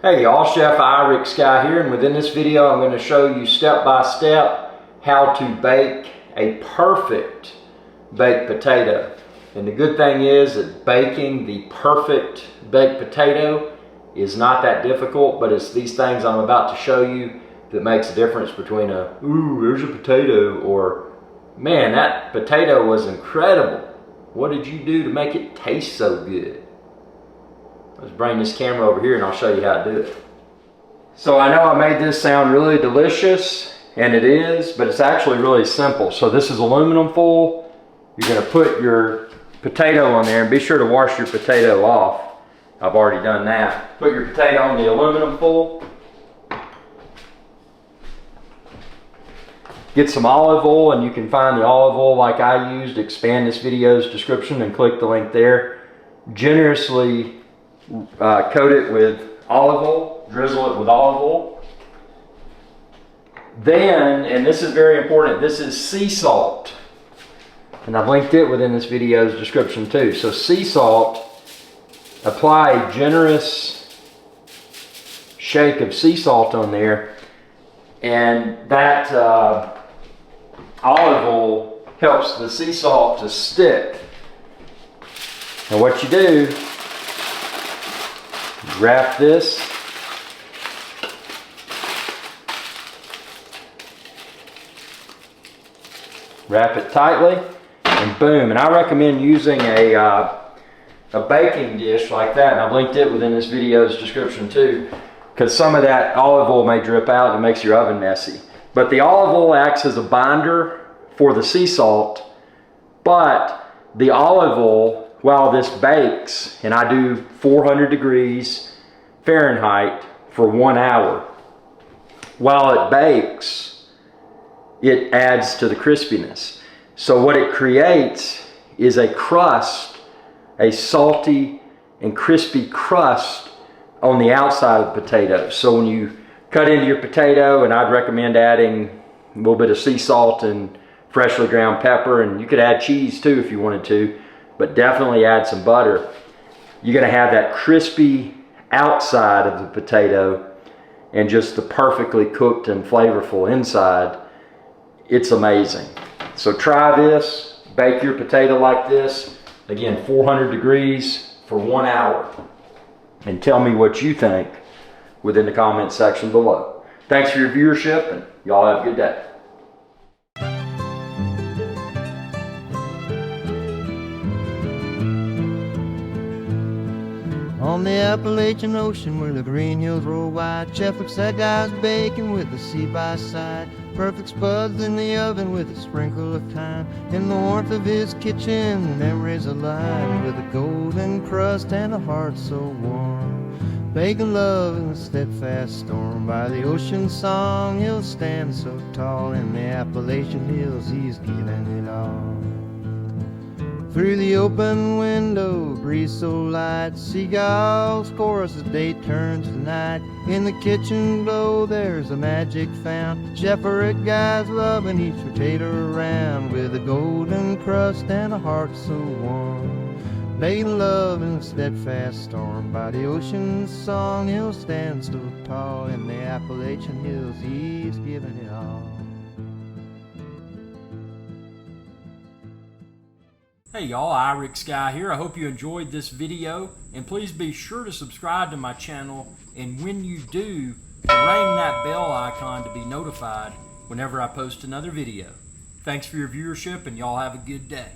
Hey y'all, Chef IrixGuy here, and within this video I'm going to show you step by step how to bake a perfect baked potato. And the good thing is that baking the perfect baked potato is not that difficult, but it's these things I'm about to show you that makes a difference between a, ooh, there's a potato, or man, that potato was incredible. What did you do to make it taste so good? Let's bring this camera over here and I'll show you how to do it. So I know I made this sound really delicious, and it is, but it's actually really simple. So this is aluminum foil. You're going to put your potato on there, and be sure to wash your potato off. I've already done that. Put your potato on the aluminum foil. Get some olive oil, and you can find the olive oil like I used. Expand this video's description and click the link there. Generously coat it with olive oil, drizzle it with olive oil. Then, and this is very important, this is sea salt. And I've linked it within this video's description too. So sea salt, apply a generous shake of sea salt on there, and that olive oil helps the sea salt to stick. And what you do, wrap this, wrap it tightly, and boom. And I recommend using a baking dish like that, and I've linked it within this video's description too, because some of that olive oil may drip out and it makes your oven messy. But the olive oil acts as a binder for the sea salt, but the olive oil, while this bakes, and I do 400 degrees Fahrenheit for 1 hour, while it bakes, it adds to the crispiness. So what it creates is a crust, a salty and crispy crust on the outside of the potato. So when you cut into your potato, and I'd recommend adding a little bit of sea salt and freshly ground pepper, and you could add cheese too if you wanted to, but definitely add some butter. You're gonna have that crispy outside of the potato and just the perfectly cooked and flavorful inside. It's amazing. So try this, bake your potato like this, again 400 degrees for 1 hour, and tell me what you think within the comment section below. Thanks for your viewership, and y'all have a good day. On the Appalachian Ocean where the green hills roll wide, Chef looks that guy's baking with the sea by side. Perfect spuds in the oven with a sprinkle of thyme. In the warmth of his kitchen, memories alive with a golden crust and a heart so warm. Baking love in the steadfast storm. By the ocean song, he'll stand so tall. In the Appalachian hills, he's giving it all. Through the open window, breeze so light, seagulls chorus as day turns to night. In the kitchen glow, there's a magic found. Chef IrixGuy's loving each potato around with a golden crust and a heart so warm. Baking love in the steadfast storm. By the ocean's song, he'll stand so tall. In the Appalachian hills, he's giving it all. Hey y'all, IrixGuy here. I hope you enjoyed this video, and please be sure to subscribe to my channel, and when you do, ring that bell icon to be notified whenever I post another video. Thanks for your viewership, and y'all have a good day.